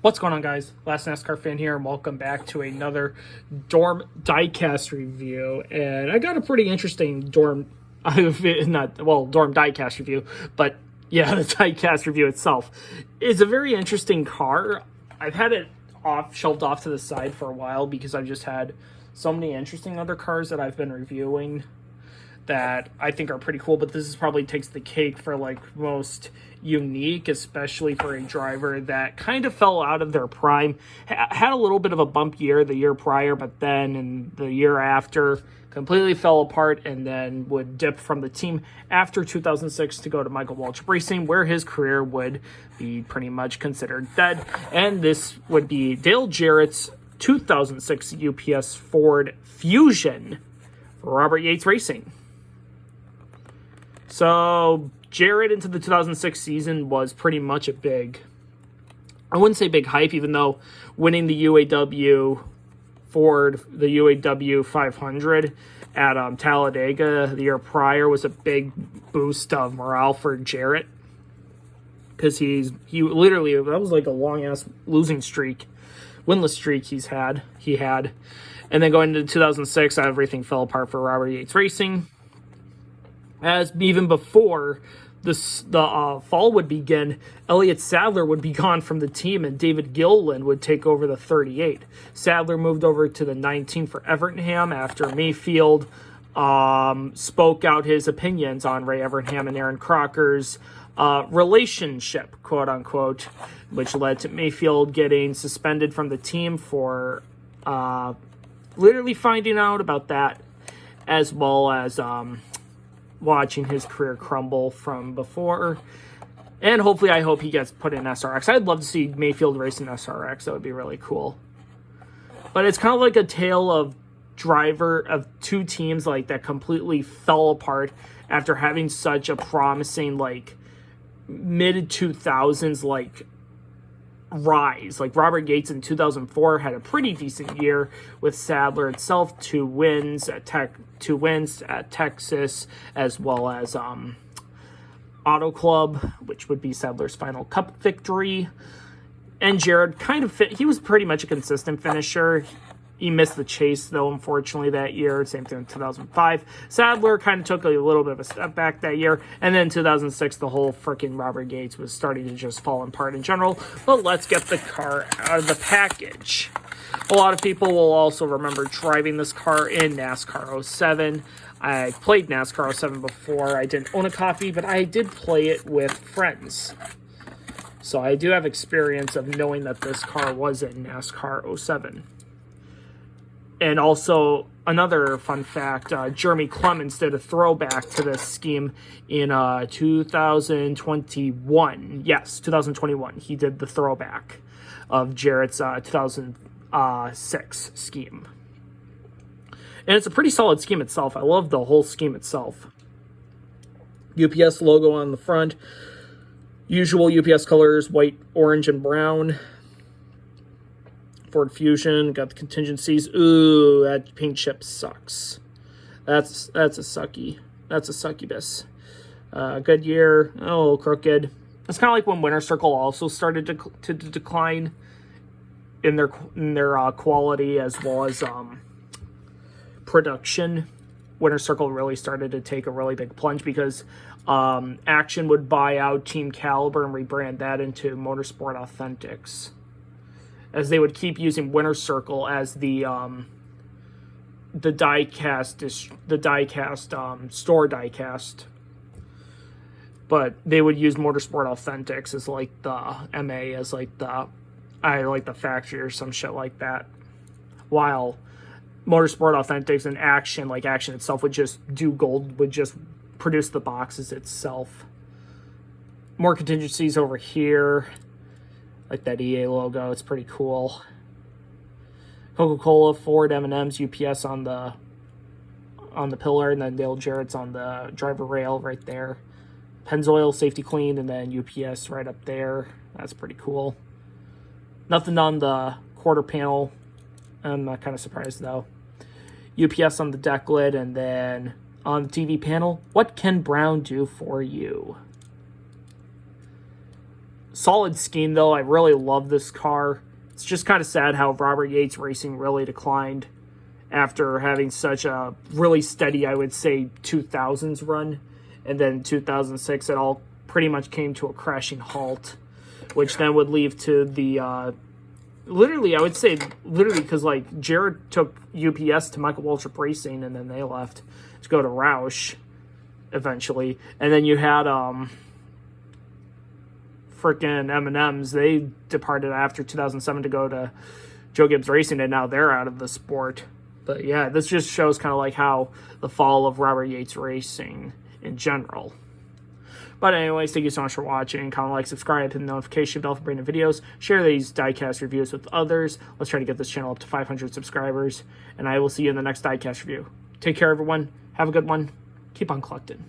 What's going on, guys? Last NASCAR fan here, and welcome back to another Dorm Diecast review. And I got a pretty interesting Dorm Diecast review, but yeah, the Diecast review itself is a very interesting car. I've had it shelved off to the side for a while because I've just had so many interesting other cars that I've been reviewing that I think are pretty cool, but this is probably takes the cake for like most unique, especially for a driver that kind of fell out of their prime, had a little bit of a bump year the year prior, but then in the year after completely fell apart and then would dip from the team after 2006 to go to Michael Waltrip Racing, where his career would be pretty much considered dead. And this would be Dale Jarrett's 2006 UPS Ford Fusion for Robert Yates Racing. So Jarrett into the 2006 season was pretty much a big, I wouldn't say big hype, even though winning the UAW Ford, the UAW 500 at Talladega the year prior was a big boost of morale for Jarrett. Because he literally, that was like a long-ass losing streak, winless streak he had. And then going into 2006, everything fell apart for Robert Yates Racing. As even before the fall would begin, Elliott Sadler would be gone from the team and David Gilliland would take over the 38. Sadler moved over to the 19 for Evernham after Mayfield spoke out his opinions on Ray Evernham and Aaron Crocker's relationship, quote unquote, which led to Mayfield getting suspended from the team for literally finding out about that, as well as watching his career crumble from before. And hopefully, I hope he gets put in SRX. I'd love to see Mayfield racing SRX. That would be really cool. But it's kind of like a tale of two teams like that completely fell apart after having such a promising like mid 2000s like rise. Like Robert Yates in 2004 had a pretty decent year with Sadler itself, two wins at Texas, as well as Auto Club, which would be Sadler's final Cup victory. And Jarrett he was pretty much a consistent finisher. He missed the chase, though, unfortunately, that year. Same thing in 2005. Sadler kind of took a little bit of a step back that year. And then in 2006, the whole freaking Robert Yates was starting to just fall apart in general. But let's get the car out of the package. A lot of people will also remember driving this car in NASCAR 07. I played NASCAR 07 before. I didn't own a copy, but I did play it with friends. So I do have experience of knowing that this car was in NASCAR 07. And also, another fun fact, Jeremy Clements did a throwback to this scheme in 2021. Yes, 2021. He did the throwback of Jarrett's 2006 scheme. And it's a pretty solid scheme itself. I love the whole scheme itself. UPS logo on the front. Usual UPS colors, white, orange, and brown. Ford Fusion, got the contingencies. Ooh, that paint chip sucks. That's a sucky. That's a succubus. Goodyear, a little crooked. It's kind of like when Winter Circle also started to decline in their quality as well as production. Winter Circle really started to take a really big plunge because Action would buy out Team Caliber and rebrand that into Motorsport Authentics, as they would keep using Winter Circle as the diecast store diecast, but they would use Motorsport Authentics as like the MA, as like the factory or some shit like that, while Motorsport Authentics and Action, like Action itself, would just do gold, would just produce the boxes itself. More contingencies over here. Like that EA logo, it's pretty cool. Coca-Cola, Ford, M&M's, UPS on the pillar, and then Dale Jarrett's on the driver rail right there. Pennzoil, Safety Clean, and then UPS right up there. That's pretty cool. Nothing on the quarter panel. I'm not kind of surprised though. UPS on the deck lid, and then on the TV panel, what can Brown do for you? Solid scheme, though. I really love this car. It's just kind of sad how Robert Yates Racing really declined after having such a really steady, I would say, 2000s run. And then 2006, it all pretty much came to a crashing halt, which then would lead to the, literally, I would say, literally, because, like, Jarrett took UPS to Michael Waltrip Racing, and then they left to go to Roush eventually. And then you had, freaking M&M's. They departed after 2007 to go to Joe Gibbs Racing, and now they're out of the sport. But yeah, this just shows kind of like how the fall of Robert Yates Racing in general. But anyways, thank you so much for watching. Comment, like, subscribe, hit the notification bell for brand new videos. Share these diecast reviews with others. Let's try to get this channel up to 500 subscribers. And I will see you in the next diecast review. Take care, everyone. Have a good one. Keep on collecting.